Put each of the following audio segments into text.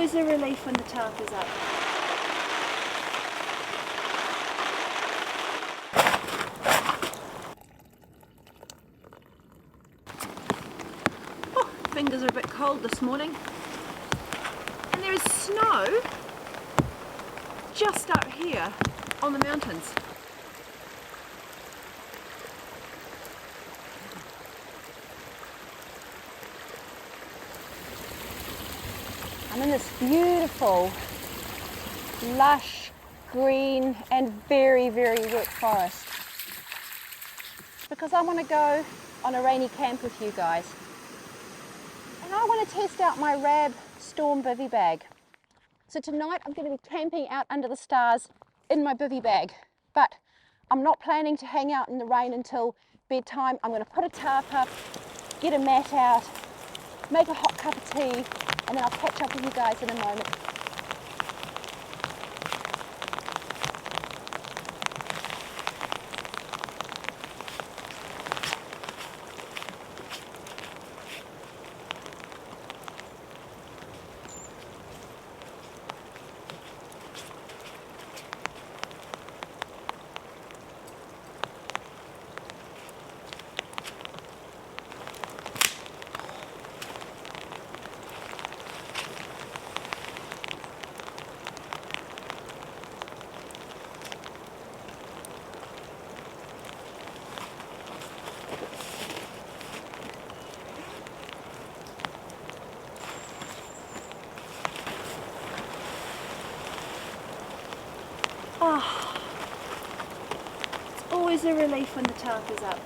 always a relief when the tarp is up. Oh, fingers are a bit cold this morning. And there is snow just up here on the mountains. I'm in this beautiful, lush, green and very, very wet forest because I want to go on a rainy camp with you guys. And I want to test out my RAB Storm Bivvy bag. So tonight I'm going to be camping out under the stars in my bivvy bag. But I'm not planning to hang out in the rain until bedtime. I'm going to put a tarp up, get a mat out, make a hot cup of tea, and then I'll catch up with you guys in a moment. Oh, it's always a relief when the tarp is up.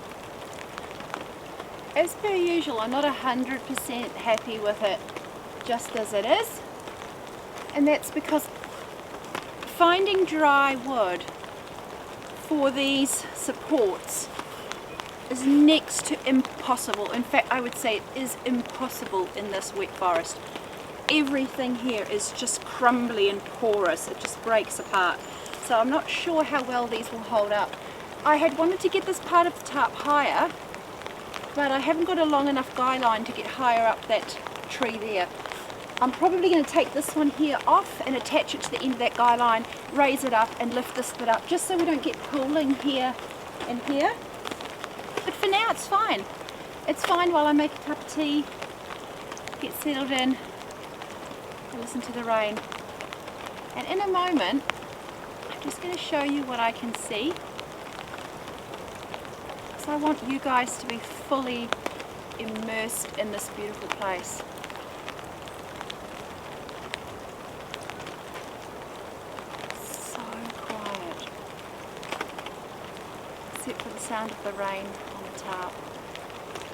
As per usual, I'm not 100% happy with it just as it is, and that's because finding dry wood for these supports is next to impossible. In fact, I would say it is impossible in this wet forest. Everything here is just crumbly and porous, it just breaks apart. So I'm not sure how well these will hold up. I had wanted to get this part of the tarp higher, but I haven't got a long enough guy line to get higher up that tree there. I'm probably going to take this one here off and attach it to the end of that guy line, raise it up and lift this bit up, just so we don't get pooling here and here. But for now it's fine. It's fine while I make a cup of tea, get settled in, and listen to the rain. And in a moment, I'm just going to show you what I can see. So I want you guys to be fully immersed in this beautiful place. So quiet. Except for the sound of the rain on the tarp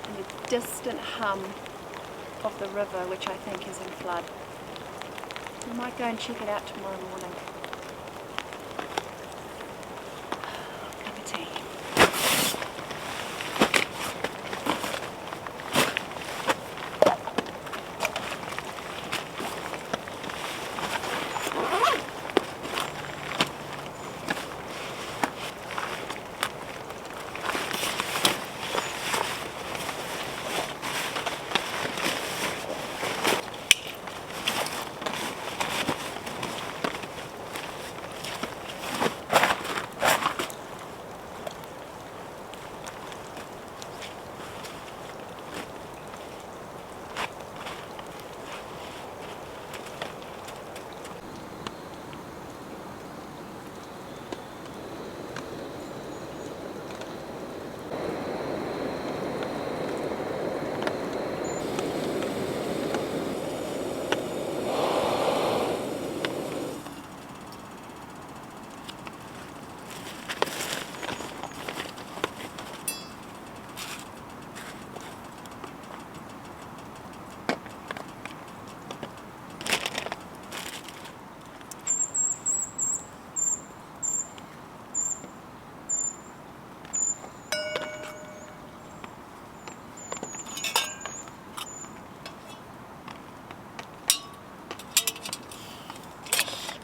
and the distant hum of the river, which I think is in flood. We might go and check it out tomorrow morning. Cup of tea.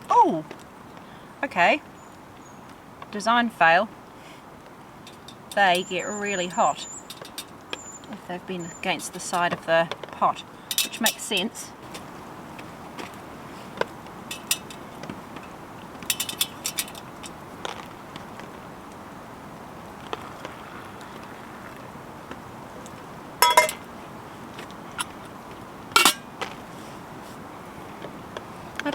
Oh, okay, design fail. They get really hot if they've been against the side of the pot, which makes sense.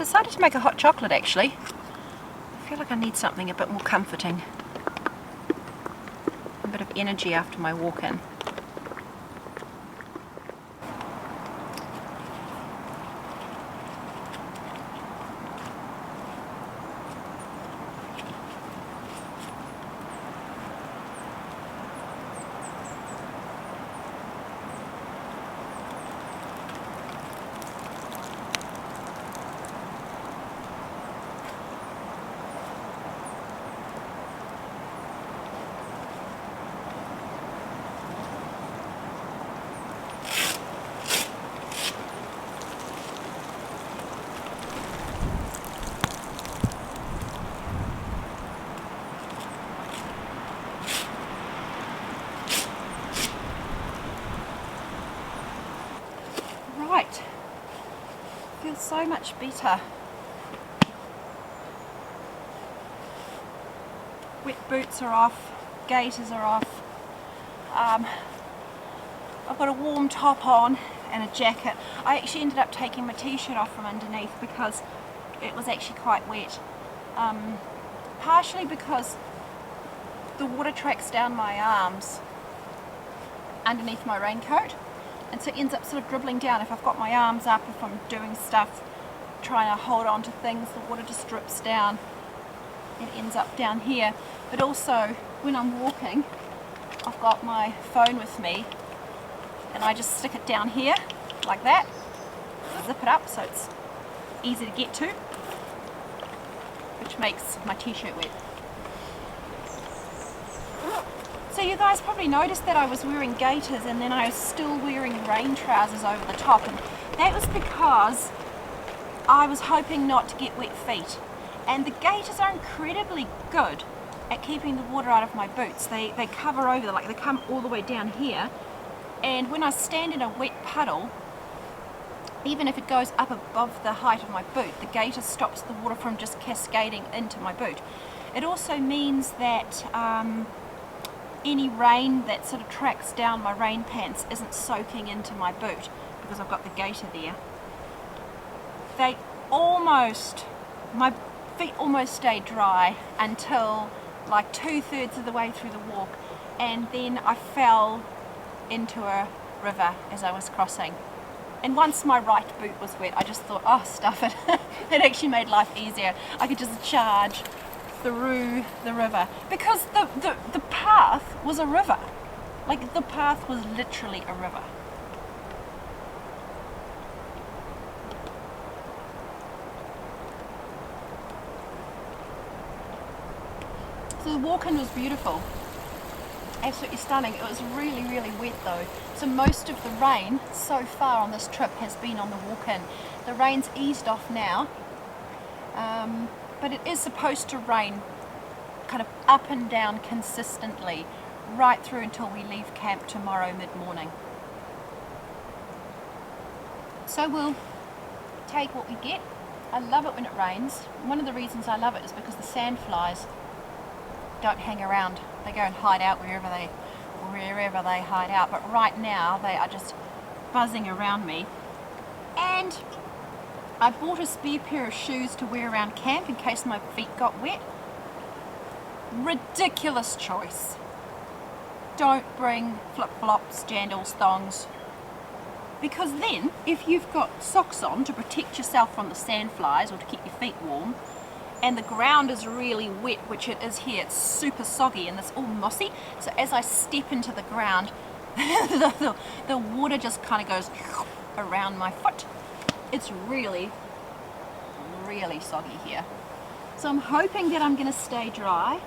decided to make a hot chocolate actually. I feel like I need something a bit more comforting. A bit of energy after my walk in. Right, feels so much better. Wet boots are off, gaiters are off. I've got a warm top on and a jacket. I actually ended up taking my t-shirt off from underneath because it was actually quite wet. Partially because the water tracks down my arms underneath my raincoat, and so it ends up sort of dribbling down. If I've got my arms up, if I'm doing stuff, trying to hold on to things, the water just drips down. It ends up down here. But also, when I'm walking, I've got my phone with me, and I just stick it down here, like that. Zip it up so it's easy to get to, which makes my t-shirt wet. So you guys probably noticed that I was wearing gaiters and then I was still wearing rain trousers over the top, and that was because I was hoping not to get wet feet. And the gaiters are incredibly good at keeping the water out of my boots. They cover over, like they come all the way down here, and when I stand in a wet puddle, even if it goes up above the height of my boot, the gaiter stops the water from just cascading into my boot. It also means that any rain that sort of tracks down my rain pants isn't soaking into my boot because I've got the gaiter there. My feet almost stayed dry until like 2/3 of the way through the walk, and then I fell into a river as I was crossing. And once my right boot was wet, I just thought, oh, stuff it. It actually made life easier. I could just charge through the river, because the path was a river. Like, the path was literally a river. So the walk-in was beautiful, absolutely stunning. It was really, really wet though. So most of the rain so far on this trip has been on the walk-in. The rain's eased off now, but it is supposed to rain kind of up and down consistently right through until we leave camp tomorrow mid-morning. So we'll take what we get. I love it when it rains. One of the reasons I love it is because the sandflies don't hang around. They go and hide out wherever they hide out. But right now they are just buzzing around me. And I bought a spare pair of shoes to wear around camp in case my feet got wet. Ridiculous choice. Don't bring flip-flops, jandals, thongs, because then if you've got socks on to protect yourself from the sandflies or to keep your feet warm, and the ground is really wet, which it is here, it's super soggy and it's all mossy, so as I step into the ground the water just kind of goes around my foot. It's really, really soggy here. So I'm hoping that I'm going to stay dry.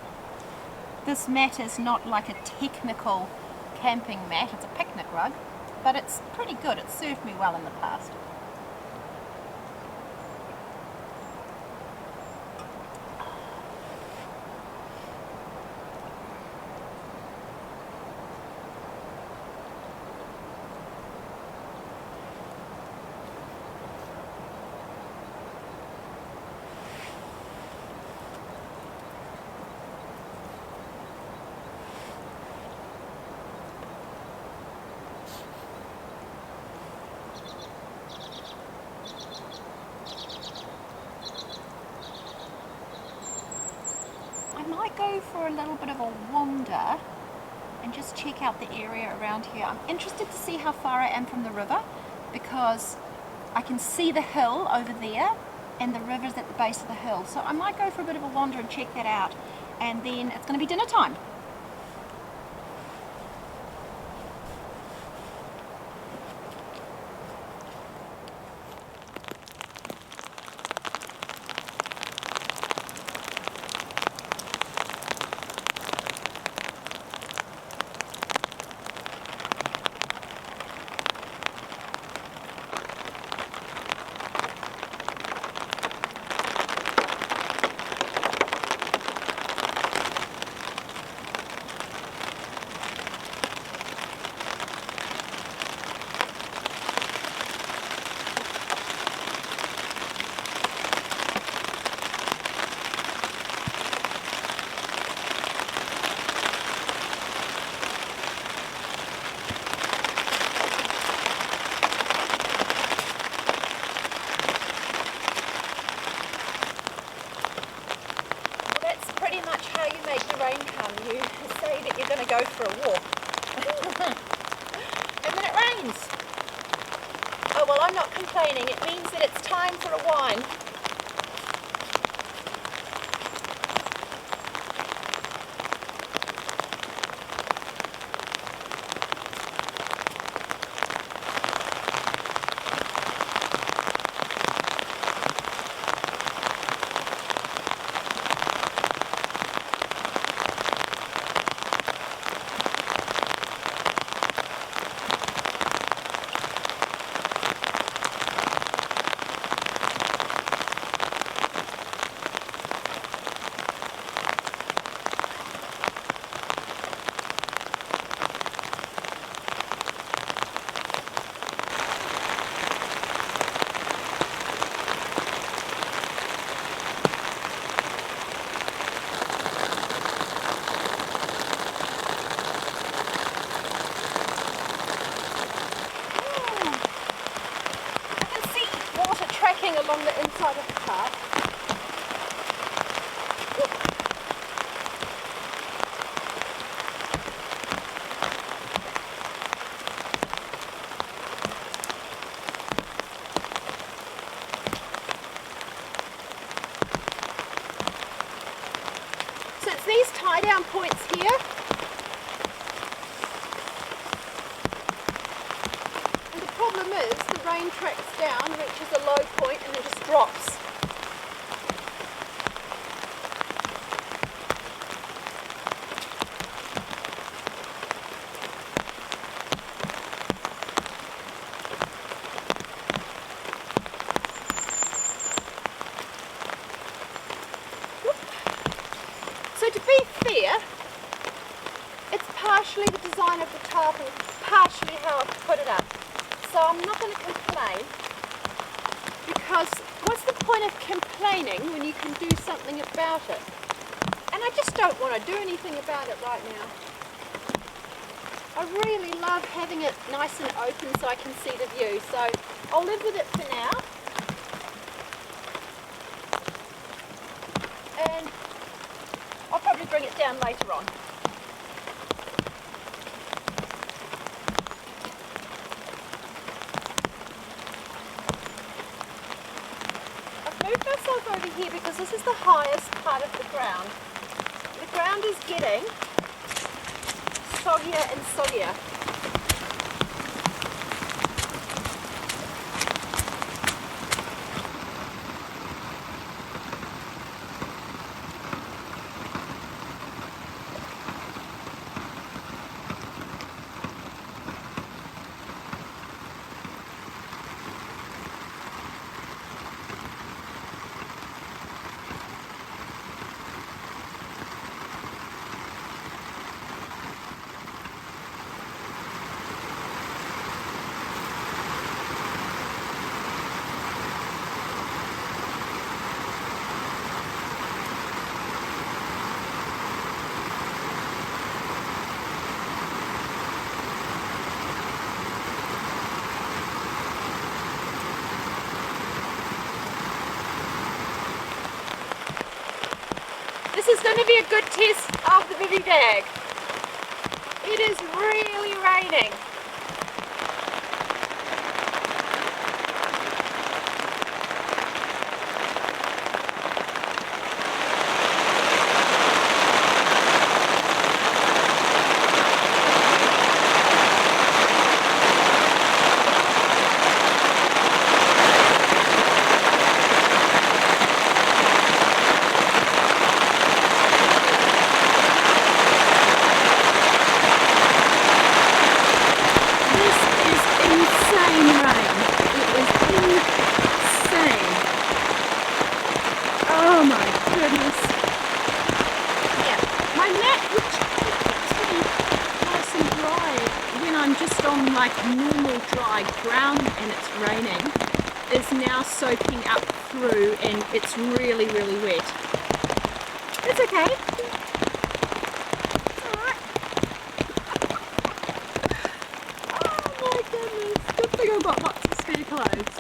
This mat is not like a technical camping mat, it's a picnic rug, but it's pretty good. It's served me well in the past. go for a little bit of a wander and just check out the area around here. I'm interested to see how far I am from the river, because I can see the hill over there and the river's at the base of the hill. So I might go for a bit of a wander and check that out, and then it's going to be dinner time. Go for a walk and then it rains. Oh well, I'm not complaining. It means that it's time for a wine. Along the inside of the tarp. So it's these tie down points here. And the problem is the rain tracks down, reaches a low point and then just drops. So to be fair, it's partially the design of the tarp and partially how I've put it up. So I'm not going to complain, because what's the point of complaining when you can do something about it? And I just don't want to do anything about it right now. I really love having it nice and open so I can see the view, so I'll live with it for now. And I'll probably bring it down later on. Moved myself over here because this is the highest part of the ground. The ground is getting soggier and soggier. This is going to be a good test of the bivvy bag. It is really raining. Normal dry ground and it's raining is now soaking up through and it's really wet. It's okay. Alright. Oh my goodness. Good thing I've got lots of spare clothes.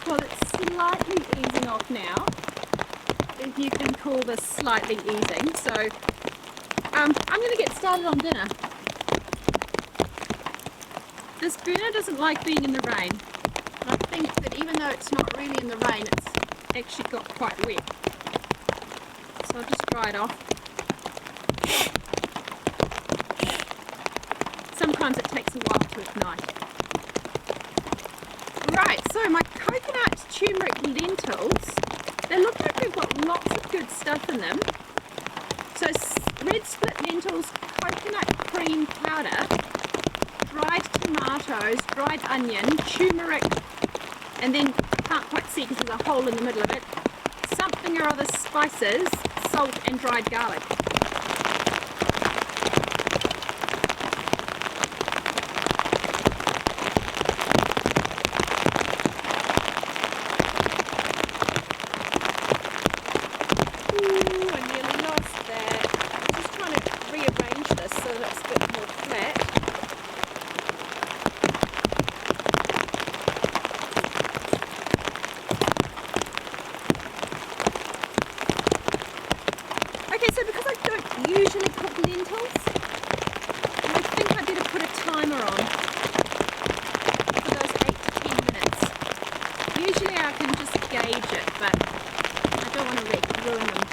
Well, it's slightly easing off now, if you can call this slightly easing. So I'm going to get started on dinner. This burner doesn't like being in the rain. And I think that even though it's not really in the rain, it's actually got quite wet. So I'll just dry it off. Sometimes it takes a while to ignite. Right, so my coconut turmeric lentils, they look like they've got lots of good stuff in them. So red split lentils, coconut cream powder, dried tomatoes, dried onion, turmeric, and then can't quite see because there's a hole in the middle of it, something or other spices, salt and dried garlic. Okay, so because I don't usually cook lentils, I think I better put a timer on for those 8 to 10 minutes. Usually I can just gauge it, but I don't want to ruin them.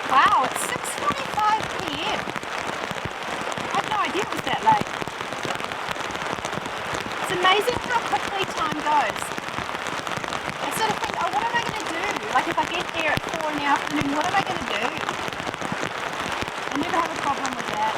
Wow, it's 6:45 p.m. I had no idea it was that late. It's amazing how quickly time goes. I sort of think, oh, what am I going to do? Like if I get there at 4 in the afternoon, what am I going to do? I never have a problem with that.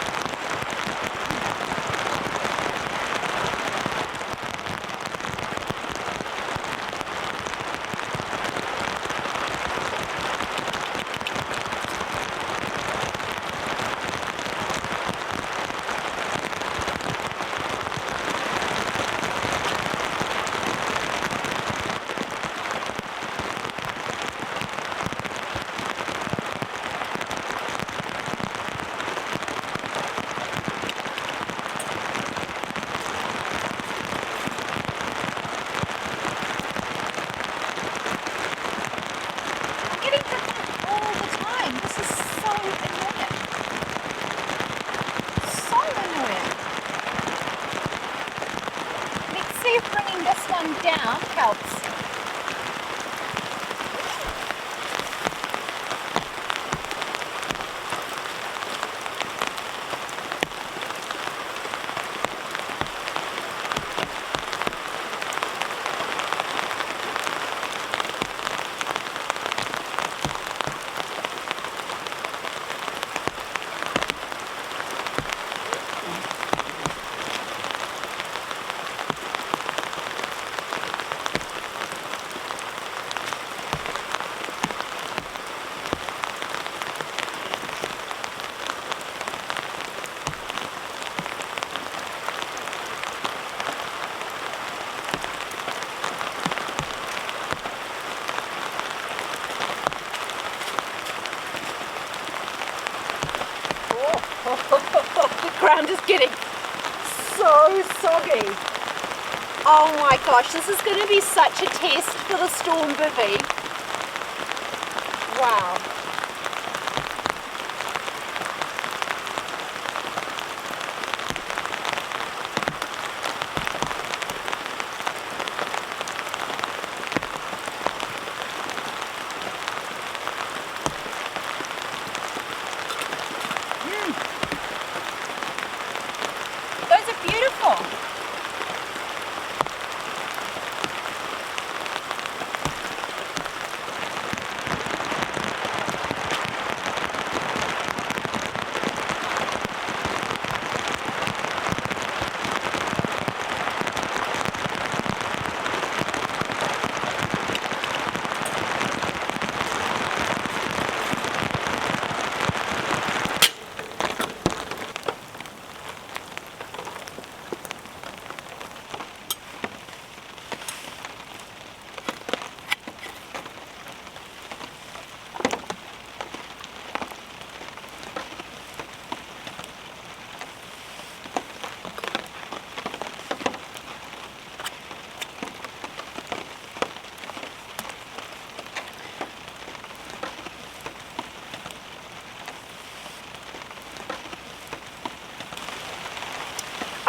The ground is getting so soggy. Oh my gosh, this is going to be such a test for the Storm Bivvy. Wow. Those are beautiful.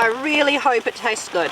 I really hope it tastes good.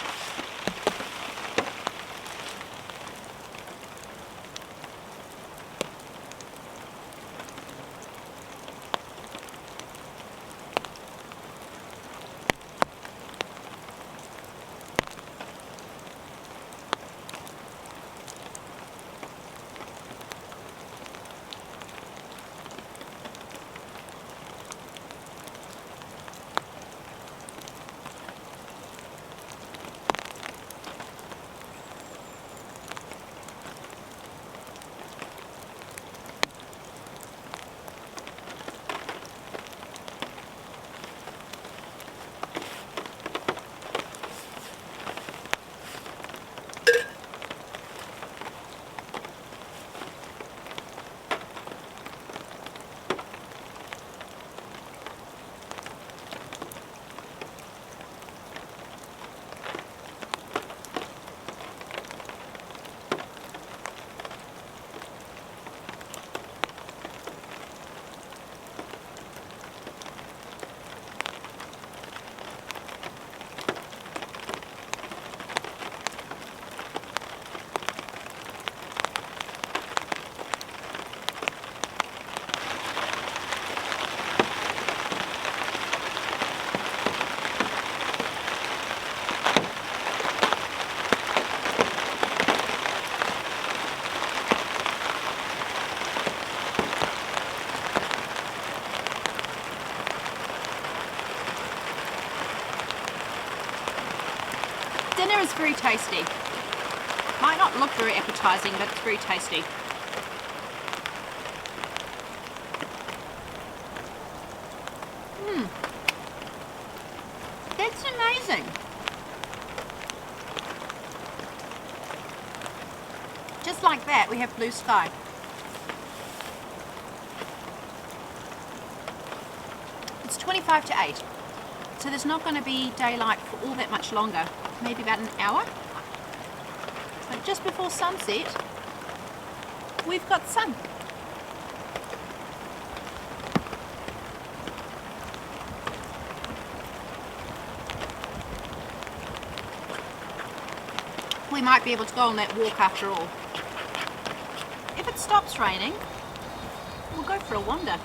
Dinner is very tasty. Might not look very appetizing, but it's very tasty. That's amazing. Just like that, we have blue sky. It's 25 to 8, so there's not going to be daylight for all that much longer. Maybe about an hour. But just before sunset, we've got sun. We might be able to go on that walk after all. If it stops raining, we'll go for a wander.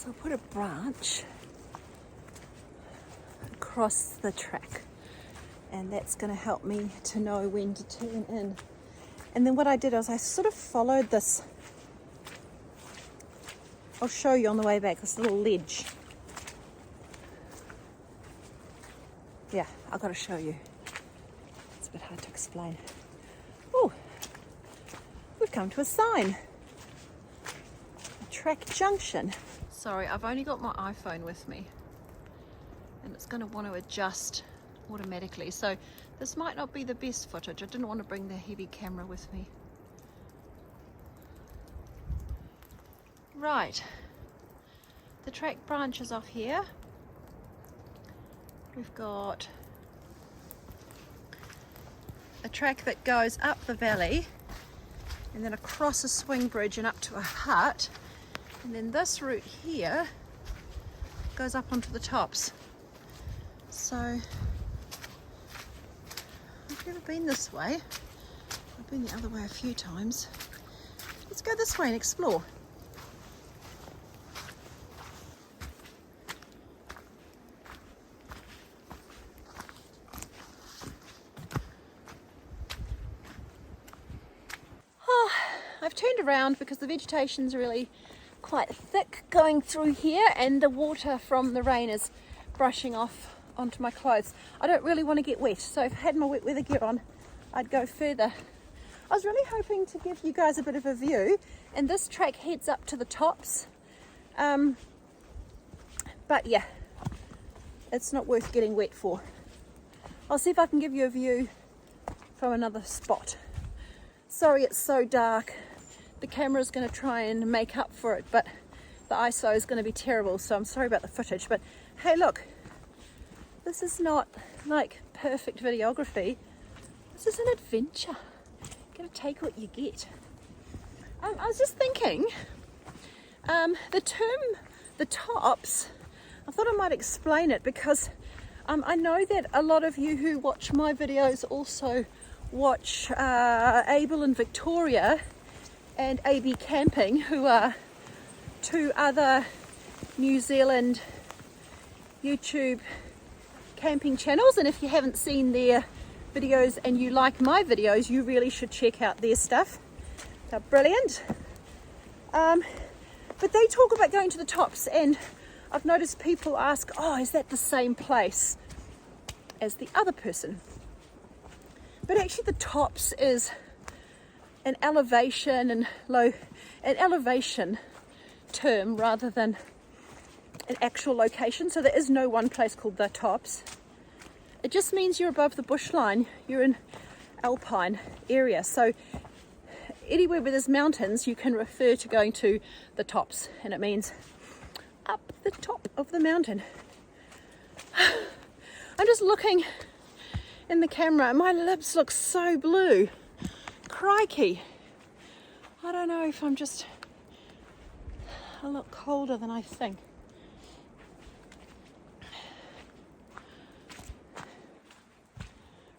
So I'll put a branch across the track, and that's going to help me to know when to turn in. And then what I did was I sort of followed this. I'll show you on the way back, this little ledge. Yeah, I've got to show you. It's a bit hard to explain. Oh, we've come to a sign. A track junction. Sorry, I've only got my iPhone with me, and it's going to want to adjust automatically. So this might not be the best footage. I didn't want to bring the heavy camera with me. Right, the track branches off here. We've got a track that goes up the valley and then across a swing bridge and up to a hut, and then this route here goes up onto the tops. So I've never been this way. I've been the other way a few times. Let's go this way and explore. I've turned around because the vegetation's really quite thick going through here, and the water from the rain is brushing off onto my clothes. I don't really want to get wet, so if I had my wet weather gear on, I'd go further. I was really hoping to give you guys a bit of a view, and this track heads up to the tops. But yeah, it's not worth getting wet for. I'll see if I can give you a view from another spot. Sorry it's so dark. The camera's going to try and make up for it, but the ISO is going to be terrible, so I'm sorry about the footage. But hey, look, this is not like perfect videography. This is an adventure. You gotta take what you get. I was just thinking, the term the tops, I thought I might explain it, because I know that a lot of you who watch my videos also watch Abel and Victoria and AB Camping, who are two other New Zealand YouTube camping channels, and if you haven't seen their videos and you like my videos, you really should check out their stuff. They're brilliant. But they talk about going to the tops, and I've noticed people ask, oh, is that the same place as the other person? But actually the tops is an elevation and an elevation term rather than an actual location. So there is no one place called the tops. It just means you're above the bushline, you're in alpine area. So anywhere where there's mountains, you can refer to going to the tops, and it means up the top of the mountain. I'm just looking in the camera, my lips look so blue. Crikey. I don't know if I'm just a lot colder than I think.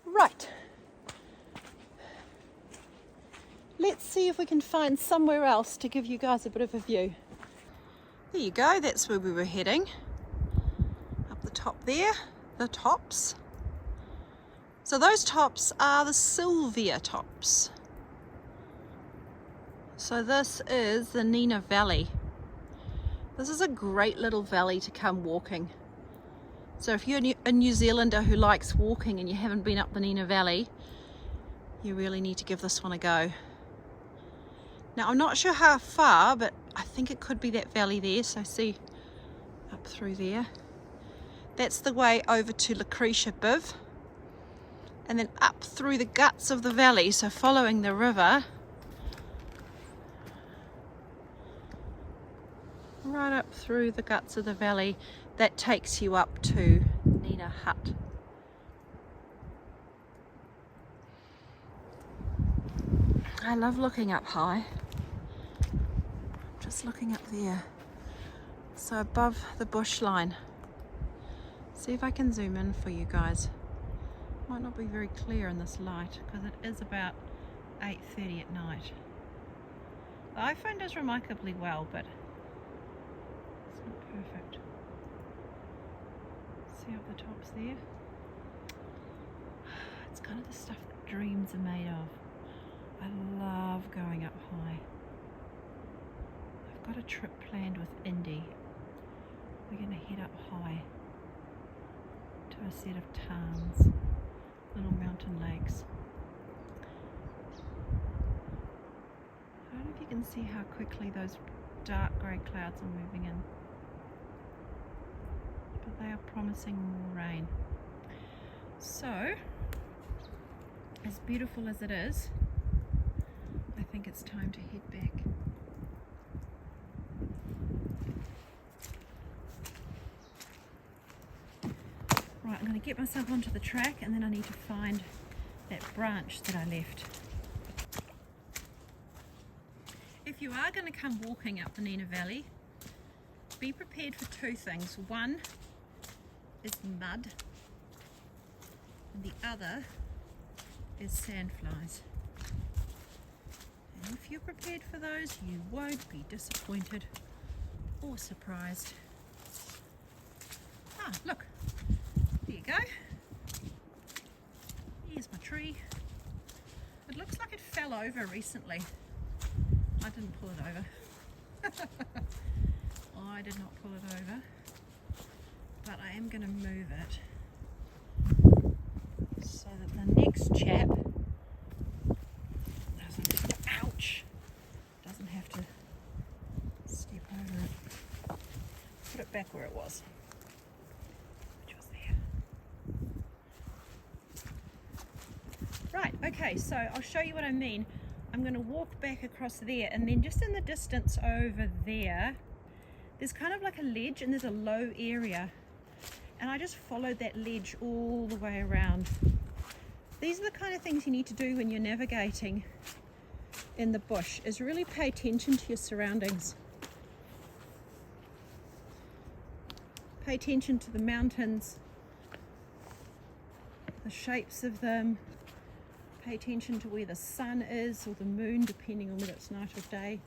Right. Let's see if we can find somewhere else to give you guys a bit of a view. There you go, that's where we were heading. Up the top there, the tops. So those tops are the Sylvia tops. So this is the Nina Valley. This is a great little valley to come walking. So if you're a New Zealander who likes walking and you haven't been up the Nina Valley, you really need to give this one a go. Now I'm not sure how far, but I think it could be that valley there. So see up through there. That's the way over to Lucretia Biv. And then up through the guts of the valley, so following the river, right up through the guts of the valley, that takes you up to Nina Hut. I love looking up high. Just looking up there, so above the bush line. See if I can zoom in for you guys. Might not be very clear in this light because it is about 8:30 at night. The iPhone does remarkably well, but it's not perfect. See up the tops there? It's kind of the stuff that dreams are made of. I love going up high. I've got a trip planned with Indi. We're going to head up high to a set of tarns, little mountain lakes. I don't know if you can see how quickly those dark grey clouds are moving in, but they are promising more rain. So, as beautiful as it is, I think it's time to head back. Right, I'm going to get myself onto the track and then I need to find that branch that I left. If you are going to come walking up the Nina Valley, be prepared for two things. One is mud and the other is sandflies. And if you're prepared for those, you won't be disappointed or surprised. Ah, look, there you go. Here's my tree. It looks like it fell over recently. I didn't pull it over. I did not pull it over, but I am going to move it so that the next chap doesn't have to step over it. Put it back where it was, which was there. Right, okay, so I'll show you what I mean. I'm going to walk back across there, and then just in the distance over there's kind of like a ledge and there's a low area, and I just followed that ledge all the way around. These are the kind of things you need to do when you're navigating in the bush, is really pay attention to your surroundings. Pay attention to the mountains, the shapes of them. Pay attention to where the sun is or the moon, depending on whether it's night or day.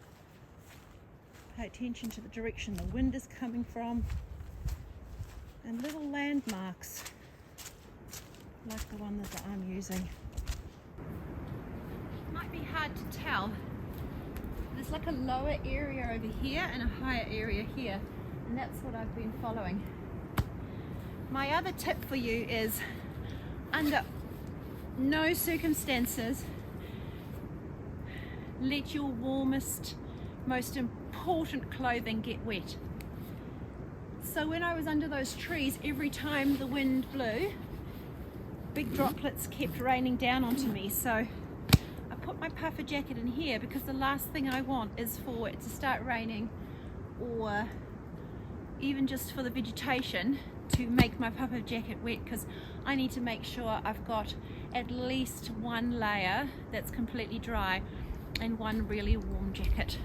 Pay attention to the direction the wind is coming from, and little landmarks like the one that I'm using. Might be hard to tell. There's like a lower area over here and a higher area here, and that's what I've been following. My other tip for you is, under no circumstances let your warmest, most important clothing get wet. So when I was under those trees, every time the wind blew, big droplets kept raining down onto me. So I put my puffer jacket in here, because the last thing I want is for it to start raining, or even just for the vegetation to make my puffer jacket wet, because I need to make sure I've got at least one layer that's completely dry and one really warm jacket.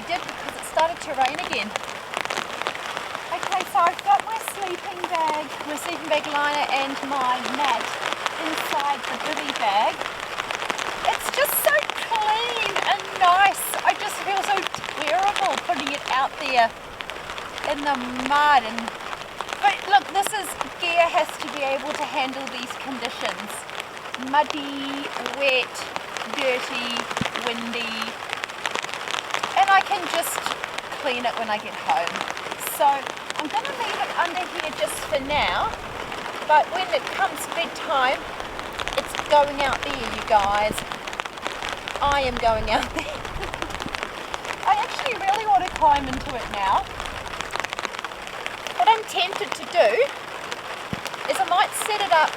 we did because it started to rain again. Okay, so I've got my sleeping bag liner and my mat inside the bivvy bag. It's just so clean and nice. I just feel so terrible putting it out there in the mud. But look, gear has to be able to handle these conditions. Muddy, wet, dirty, windy. And I can just clean it when I get home. So I'm going to leave it under here just for now. But when it comes bedtime, it's going out there, you guys. I am going out there. I actually really want to climb into it now. What I'm tempted to do is I might set it up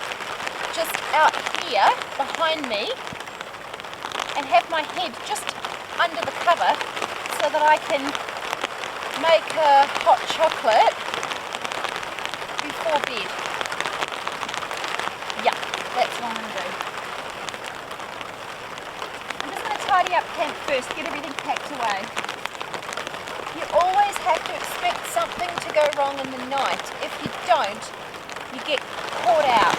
just out here behind me and have my head just under the cover so that I can make a hot chocolate before bed. Yeah, that's what I'm going to do. I'm just going to tidy up camp first, get everything packed away. You always have to expect something to go wrong in the night. If you don't, you get caught out.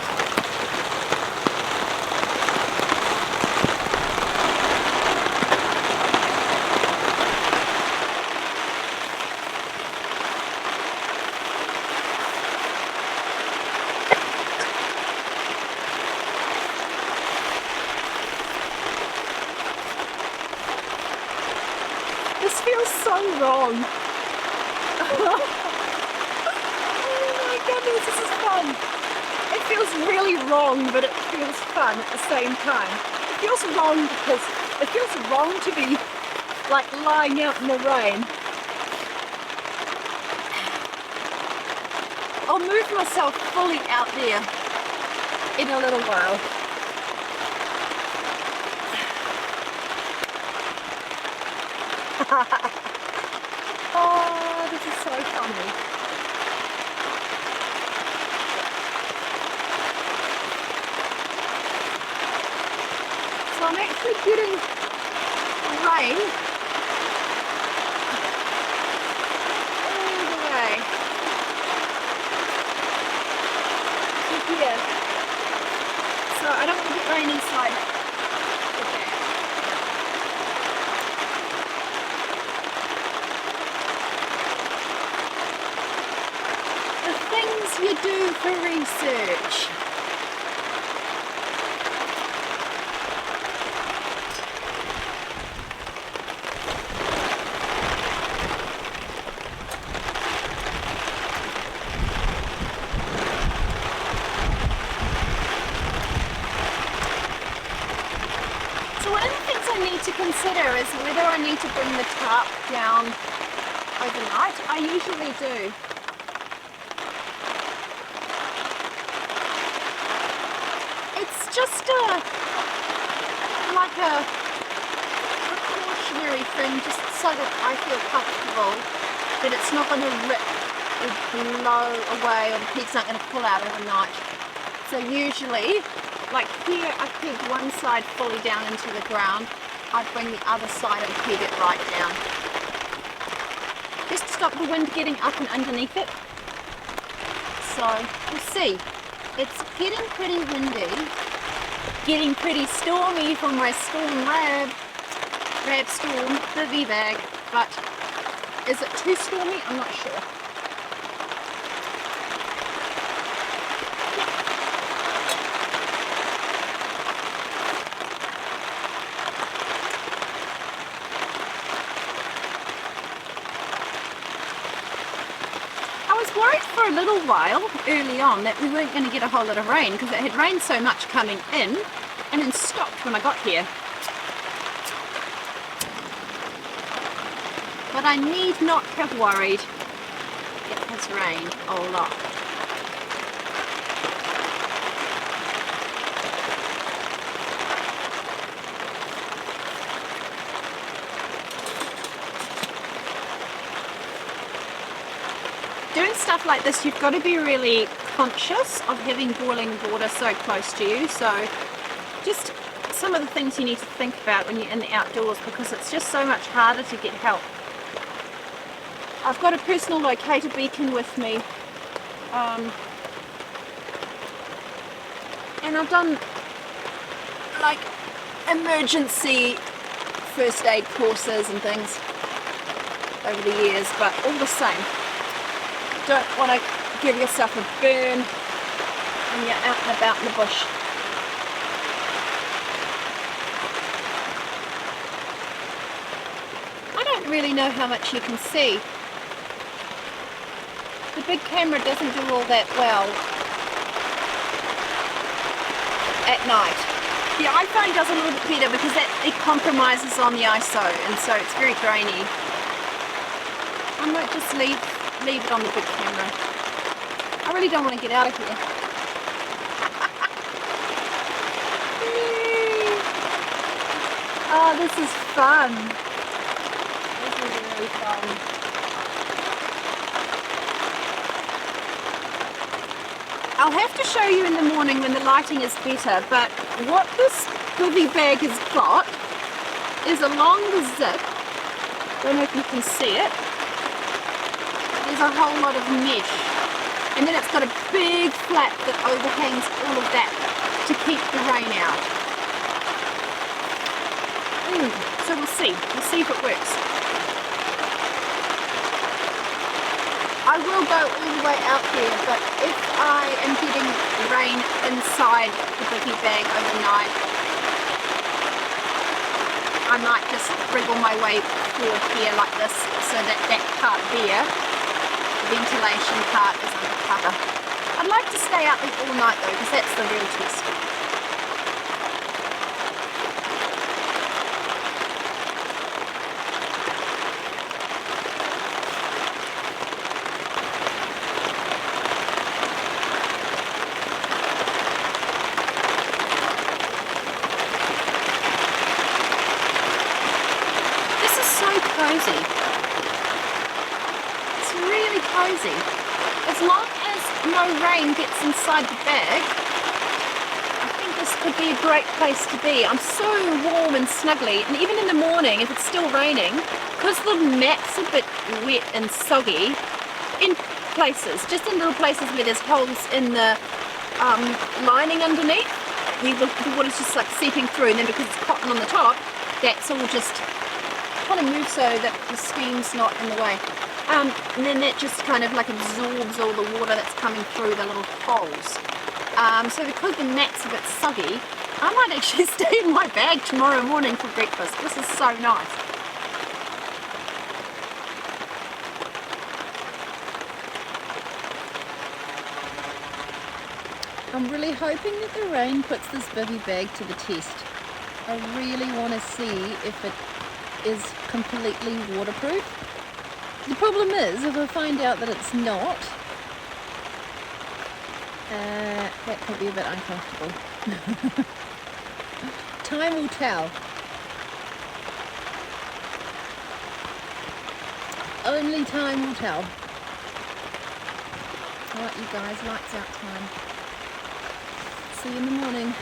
This feels so wrong. Oh my goodness, this is fun. It feels really wrong, but it feels fun at the same time. It feels wrong because it feels wrong to be like lying out in the rain. I'll move myself fully out there in a little while. Oh, this is so funny. So I'm actually getting rain all the way to here. So I don't want to get rain inside. You do for research. So one of the things I need to consider is whether I need to bring the tarp down overnight. I usually do. Just like a precautionary thing, just so that I feel comfortable that it's not going to rip or blow away or the pegs aren't going to pull out overnight. So usually, like here I peg one side fully down into the ground, I'd bring the other side and peg it right down. Just to stop the wind getting up and underneath it. So we'll see. It's getting pretty windy. Getting pretty stormy for my Storm RAB Storm Bivvy bag, but is it too stormy? I'm not sure. I was worried for a little while early on that we weren't going to get a whole lot of rain because it had rained so much coming in and then stopped when I got here. But I need not have worried. It has rained a lot. Doing stuff like this, you've got to be really conscious of having boiling water so close to you. So just some of the things you need to think about when you're in the outdoors, because it's just so much harder to get help I've got a personal locator beacon with me, and I've done like emergency first aid courses and things over the years, but all the same, don't want to give yourself a burn when you're out and about in the bush. I don't really know how much you can see. The big camera doesn't do all that well at night. The iPhone does a little bit better because it compromises on the ISO, and so it's very grainy. I might just leave it on the big camera. I really don't want to get out of here. Oh, this is fun. This is really fun. I'll have to show you in the morning when the lighting is better, but what this bivvy bag has got is along the zip, don't know if you can see it, there's a whole lot of mesh, and then it's got a big flap that overhangs all of that to keep the rain out. So we'll see if it works. I will go all the way out there, but if I am getting rain inside the bivvy bag overnight, I might just wriggle my way forward here like this, so that part there, the ventilation part, is under cover. I'd like to stay out there all night though, because that's the real test. Cozy. It's really cozy. As long as no rain gets inside the bag, I think this could be a great place to be. I'm so warm and snuggly, and even in the morning, if it's still raining, because the mat's a bit wet and soggy, in places, just in little places where there's holes in the lining underneath, the water's just like seeping through, and then because it's cotton on the top, that's all just kind of move so that the steam's not in the way, and then that just kind of like absorbs all the water that's coming through the little holes. So because the mat's a bit soggy, I might actually stay in my bag tomorrow morning for breakfast. This is so nice. I'm really hoping that the rain puts this bivvy bag to the test. I really want to see if it is completely waterproof. The problem is, if I find out that it's not, that could be a bit uncomfortable. Time will tell. Only time will tell. Alright you guys, lights out time. See you in the morning.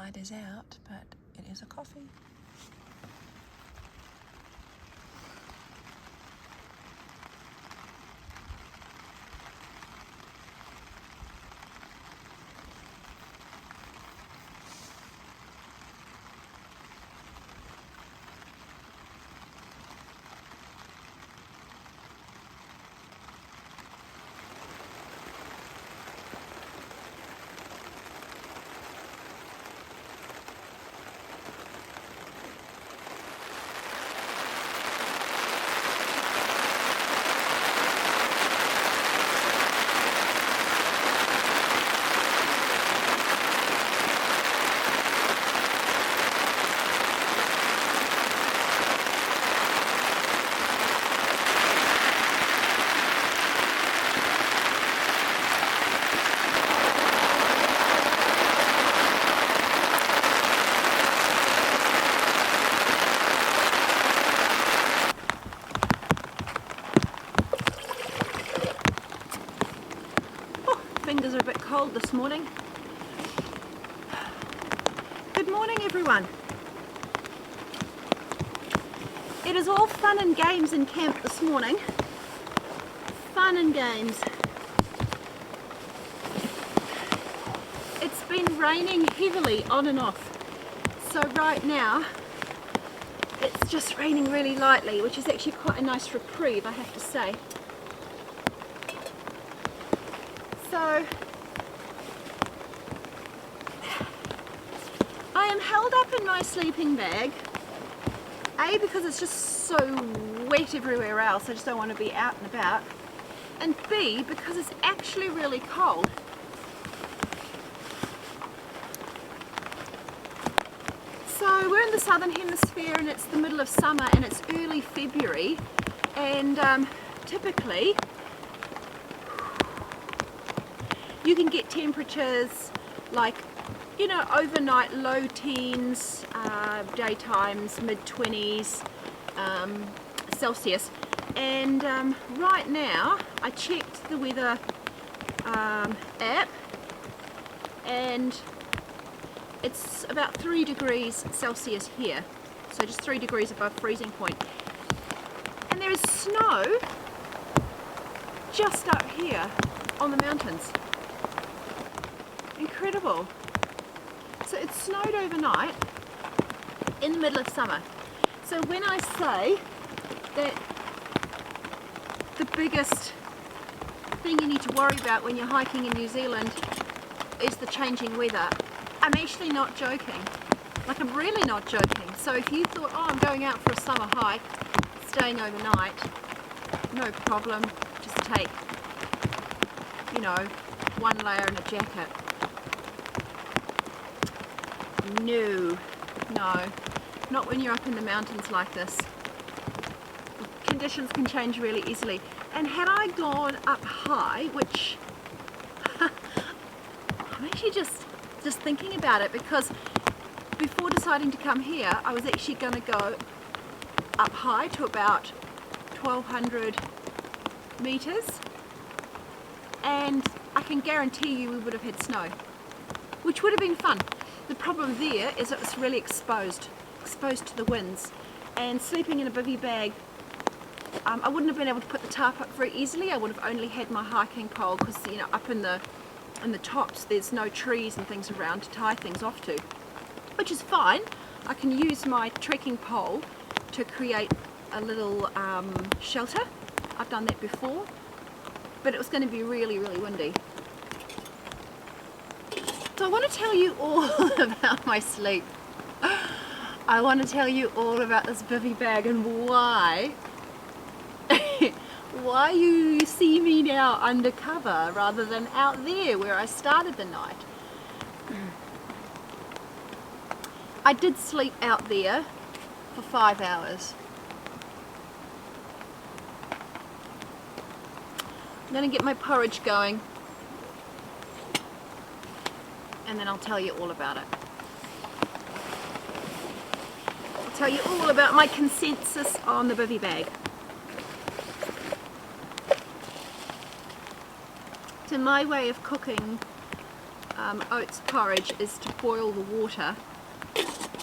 light is out, but it is a coffee. Fingers are a bit cold this morning. Good morning, everyone. It is all fun and games in camp this morning. Fun and games. It's been raining heavily on and off. So right now it's just raining really lightly, which is actually quite a nice reprieve, I have to say. So I am held up in my sleeping bag, A, because it's just so wet everywhere else, I just don't want to be out and about, and B, because it's actually really cold. So we're in the southern hemisphere and it's the middle of summer and it's early February, and typically you can get temperatures like, you know, overnight low teens, daytimes mid-20s Celsius. And right now I checked the weather app and it's about 3 degrees Celsius here, so just 3 degrees above freezing point. And there is snow just up here on the mountains. Incredible. So it snowed overnight in the middle of summer. So when I say that the biggest thing you need to worry about when you're hiking in New Zealand is the changing weather, I'm actually not joking. Like, I'm really not joking. So if you thought, oh, I'm going out for a summer hike, staying overnight, no problem, just take, you know, one layer and a jacket. No, not when you're up in the mountains like this. Conditions can change really easily. And had I gone up high, which I'm actually just thinking about it, because before deciding to come here, I was actually going to go up high to about 1,200 meters, and I can guarantee you we would have had snow, which would have been fun. The problem there is it's really exposed to the winds, and sleeping in a bivvy bag, I wouldn't have been able to put the tarp up very easily. I would have only had my hiking pole, because, you know, up in the tops there's no trees and things around to tie things off to, which is fine. I can use my trekking pole to create a little shelter. I've done that before, but it was going to be really, really windy. So I want to tell you all about my sleep. I want to tell you all about this bivvy bag and why you see me now undercover rather than out there where I started the night. I did sleep out there for 5 hours. I'm going to get my porridge going, and then I'll tell you all about it. I'll tell you all about my consensus on the bivvy bag. So my way of cooking oats porridge is to boil the water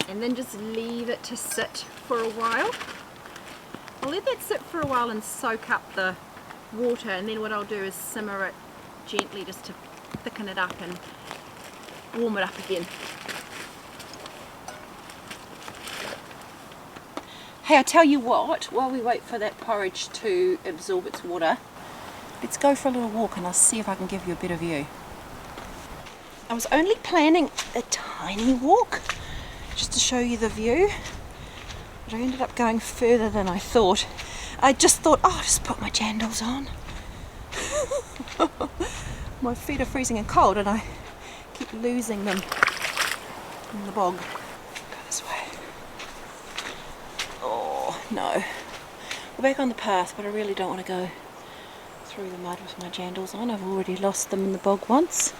and then just leave it to sit for a while. I'll let that sit for a while and soak up the water, and then what I'll do is simmer it gently just to thicken it up and warm it up again. Hey, I tell you what, while we wait for that porridge to absorb its water, let's go for a little walk and I'll see if I can give you a better view. I was only planning a tiny walk just to show you the view, but I ended up going further than I thought. I just thought, oh, I'll just put my jandals on. My feet are freezing and cold and I keep losing them in the bog. Go this way. Oh no, we're back on the path, but I really don't want to go through the mud with my jandals on. I've already lost them in the bog once.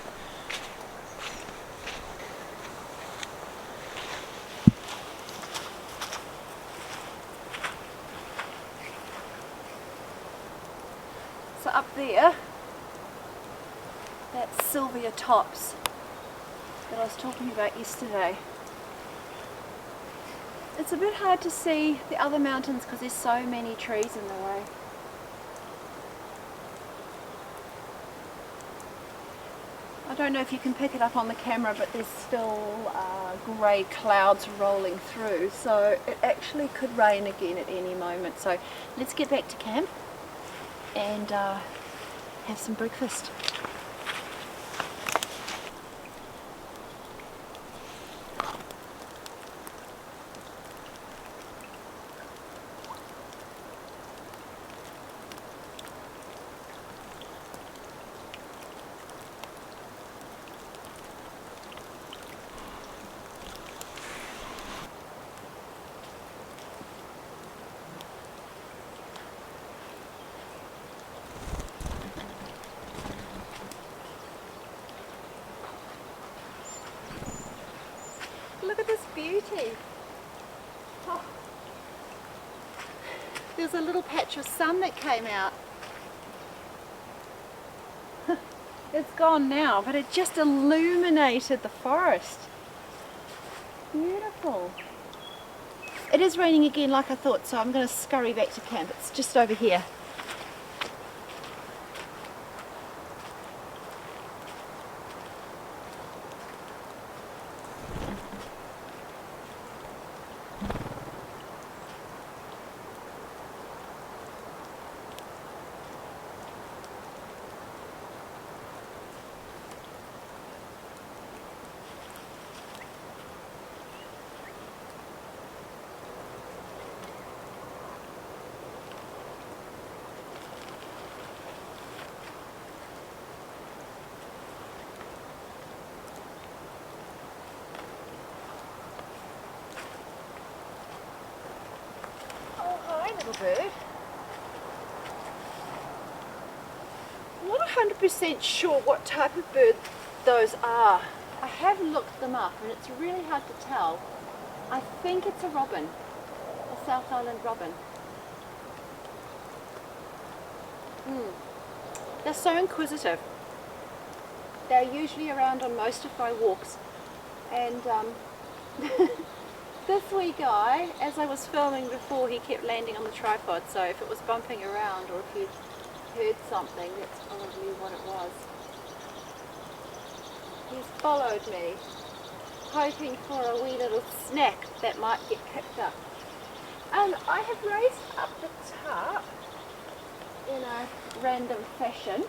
So up there, that's Sylvia Tops that I was talking about yesterday. It's a bit hard to see the other mountains because there's so many trees in the way. I don't know if you can pick it up on the camera, but there's still grey clouds rolling through, so it actually could rain again at any moment. So let's get back to camp and have some breakfast. Look at this beauty. Oh. There's a little patch of sun that came out. It's gone now, but it just illuminated the forest. Beautiful. It is raining again like I thought, so I'm going to scurry back to camp. It's just over here. Bird. I'm not 100% sure what type of bird those are. I have looked them up and it's really hard to tell. I think it's a robin, a South Island robin. They're so inquisitive. They're usually around on most of my walks, and this wee guy, as I was filming before, he kept landing on the tripod, so if it was bumping around or if he heard something, that's probably what it was. He's followed me, hoping for a wee little snack that might get picked up. I have raised up the tarp in a random fashion,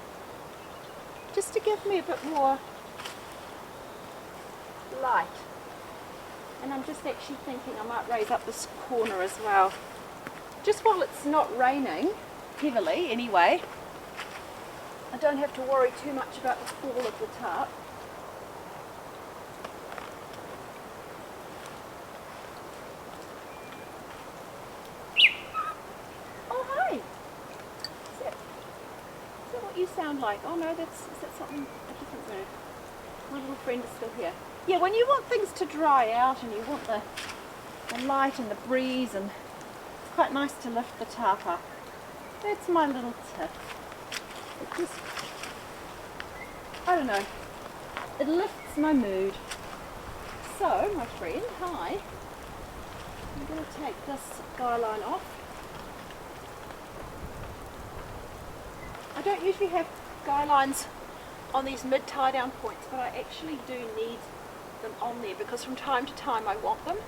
just to give me a bit more light. And I'm just actually thinking I might raise up this corner as well. Just while it's not raining heavily anyway, I don't have to worry too much about the fall of the tarp. Oh hi! Is that what you sound like? Oh no, is that something, a different bird? My little friend is still here. Yeah, when you want things to dry out and you want the light and the breeze, and it's quite nice to lift the tarp up. That's my little tip. It just, I don't know, it lifts my mood. So, my friend, hi. I'm going to take this guy line off. I don't usually have guy lines on these mid tie down points, but I actually do need them on there because from time to time I want them,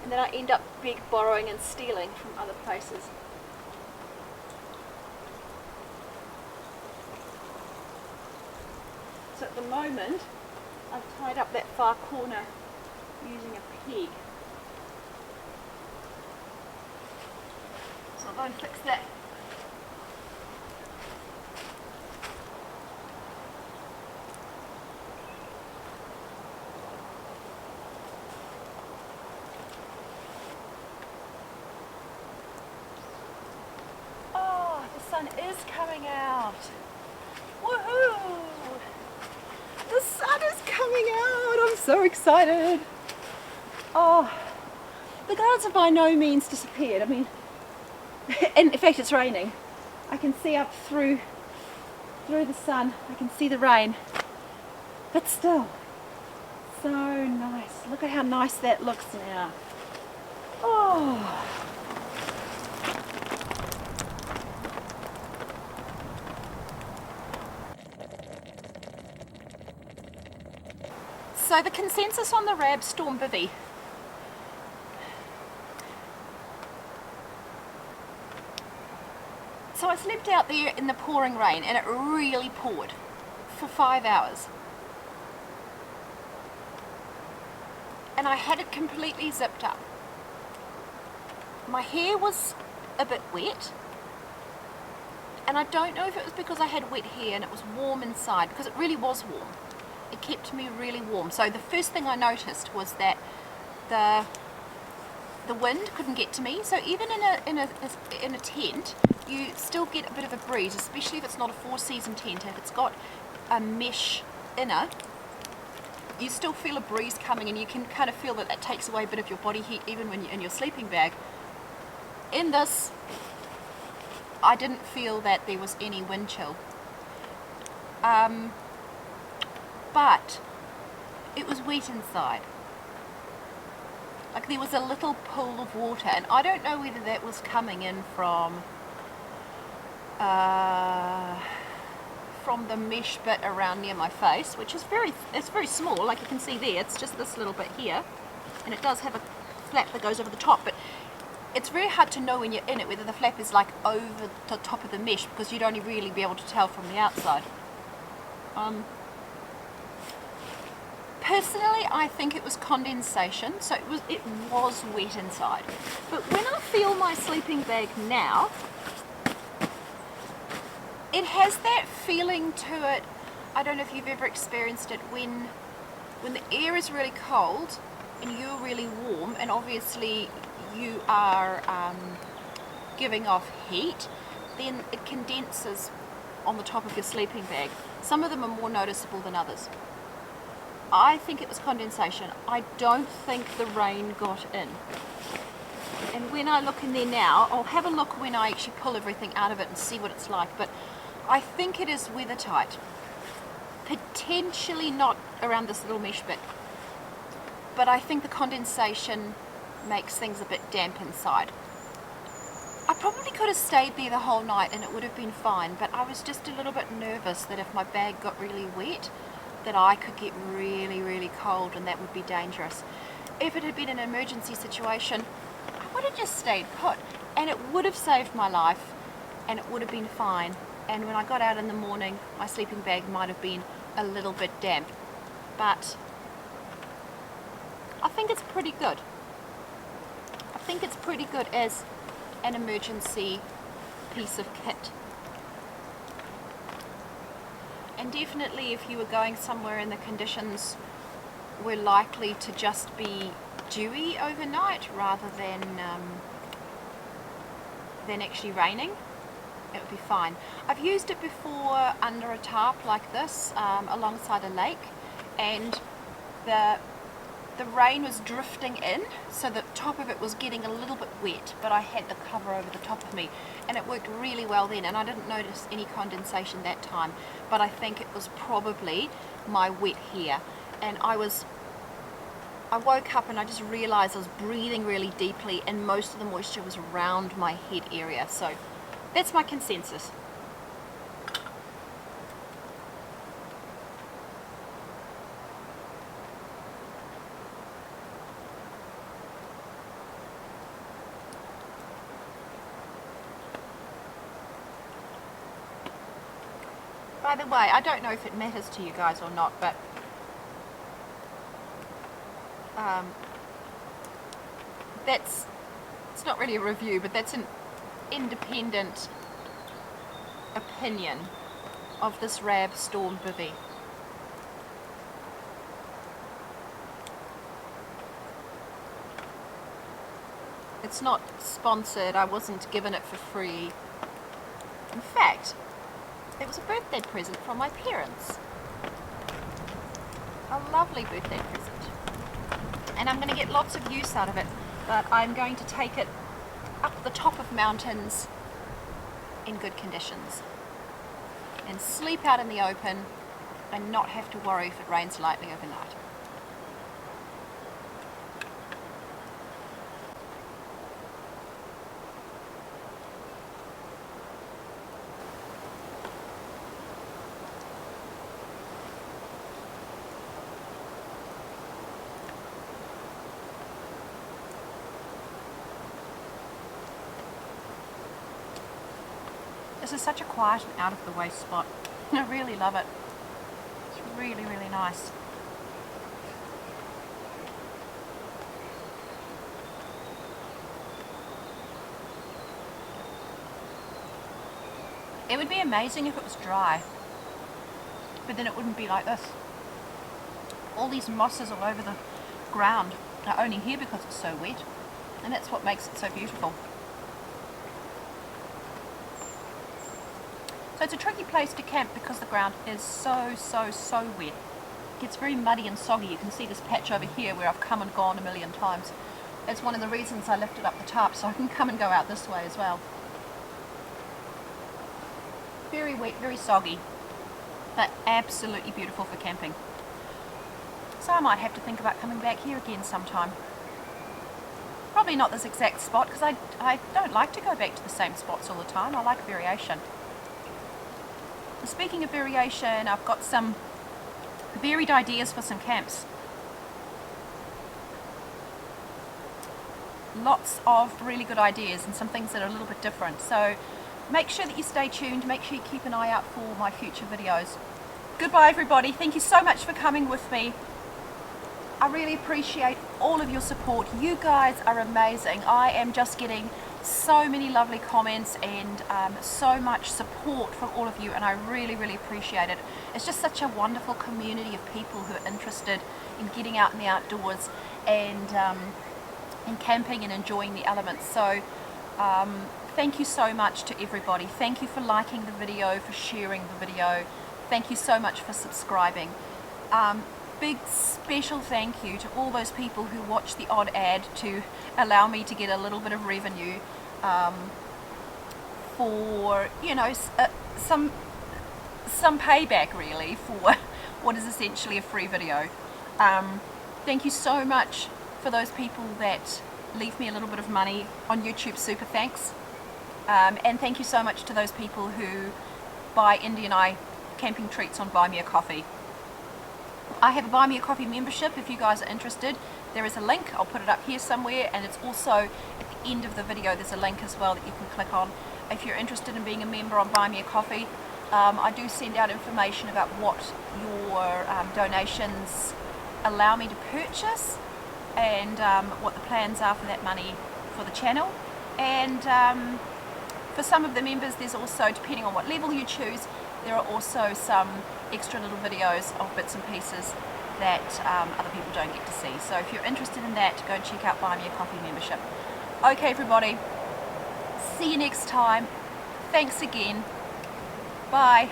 and then I end up borrowing and stealing from other places. So at the moment I've tied up that far corner using a peg. So I'll go and fix that. Oh, the sun is coming out. Woohoo! The sun is coming out! I'm so excited! Oh, the clouds have by no means disappeared. I mean, and in fact it's raining. I can see up through the sun. I can see the rain. But still, so nice. Look at how nice that looks now. Oh. So the consensus on the RAB Storm Bivvy. So I slept out there in the pouring rain and it really poured for 5 hours. And I had it completely zipped up. My hair was a bit wet. And I don't know if it was because I had wet hair and it was warm inside, because it really was warm. It kept me really warm. So the first thing I noticed was that the wind couldn't get to me. So even in a tent, you still get a bit of a breeze, especially if it's not a four-season tent. If it's got a mesh inner, you still feel a breeze coming, and you can kind of feel that that takes away a bit of your body heat even when you're in your sleeping bag. In this, I didn't feel that there was any wind chill. But it was wet inside. Like there was a little pool of water, and I don't know whether that was coming in from the mesh bit around near my face, which is it's very small, like you can see there, it's just this little bit here, and it does have a flap that goes over the top, but it's very hard to know when you're in it whether the flap is like over the top of the mesh, because you'd only really be able to tell from the outside. Personally, I think it was condensation, so it was wet inside. But when I feel my sleeping bag now, it has that feeling to it. I don't know if you've ever experienced it when the air is really cold and you're really warm, and obviously you are giving off heat, then it condenses on the top of your sleeping bag. Some of them are more noticeable than others. I think it was condensation. I don't think the rain got in. And when I look in there now, I'll have a look when I actually pull everything out of it and see what it's like, but I think it is weather tight. Potentially not around this little mesh bit, but I think the condensation makes things a bit damp inside. I probably could have stayed there the whole night and it would have been fine, but I was just a little bit nervous that if my bag got really wet, that I could get really, really cold, and that would be dangerous. If it had been an emergency situation, I would have just stayed put, and it would have saved my life, and it would have been fine. And when I got out in the morning, my sleeping bag might have been a little bit damp, but I think it's pretty good. I think it's pretty good as an emergency piece of kit. And definitely if you were going somewhere and the conditions were likely to just be dewy overnight rather than actually raining, it would be fine. I've used it before under a tarp like this, alongside a lake, and the rain was drifting in, so that top of it was getting a little bit wet, but I had the cover over the top of me, and it worked really well then, and I didn't notice any condensation that time, but I think it was probably my wet hair. And I woke up and I just realized I was breathing really deeply, and most of the moisture was around my head area. So that's my consensus. By the way, I don't know if it matters to you guys or not, but it's not really a review, but that's an independent opinion of this RAB Storm Bivvy. It's not sponsored, I wasn't given it for free. In fact, it was a birthday present from my parents. A lovely birthday present. And I'm going to get lots of use out of it, but I'm going to take it up the top of mountains in good conditions and sleep out in the open and not have to worry if it rains lightly overnight. This is such a quiet and out of the way spot. I really love it. It's really, really nice. It would be amazing if it was dry, but then it wouldn't be like this. All these mosses all over the ground are only here because it's so wet, and that's what makes it so beautiful. So it's a tricky place to camp because the ground is so wet. It gets very muddy and soggy. You can see this patch over here where I've come and gone a million times. It's one of the reasons I lifted up the tarp, so I can come and go out this way as well. Very wet, very soggy, but absolutely beautiful for camping. So I might have to think about coming back here again sometime. Probably not this exact spot, because I don't like to go back to the same spots all the time. I like variation. Speaking of variation, I've got some varied ideas for some camps. Lots of really good ideas and some things that are a little bit different. So make sure that you stay tuned. Make sure you keep an eye out for my future videos. Goodbye everybody. Thank you so much for coming with me. I really appreciate all of your support. You guys are amazing. I am just getting so many lovely comments and so much support from all of you, and I really appreciate it. It's just such a wonderful community of people who are interested in getting out in the outdoors and camping and enjoying the elements. So thank you so much to everybody. Thank you for liking the video, for sharing the video. Thank you so much for subscribing. Big special thank you to all those people who watch the odd ad to allow me to get a little bit of revenue for, you know, some payback really for what is essentially a free video. Thank you so much for those people that leave me a little bit of money on YouTube super thanks, and thank you so much to those people who buy Indi and I camping treats on Buy Me a Coffee. I have a Buy Me a Coffee membership. If you guys are interested, there is a link. I'll put it up here somewhere, and it's also at the end of the video there's a link as well that you can click on if you're interested in being a member on Buy Me a Coffee. I do send out information about what your donations allow me to purchase and what the plans are for that money for the channel. And for some of the members, there's also, depending on what level you choose, there are also some extra little videos of bits and pieces that other people don't get to see. So if you're interested in that, go and check out Buy Me a Coffee membership. Okay everybody, see you next time. Thanks again. Bye.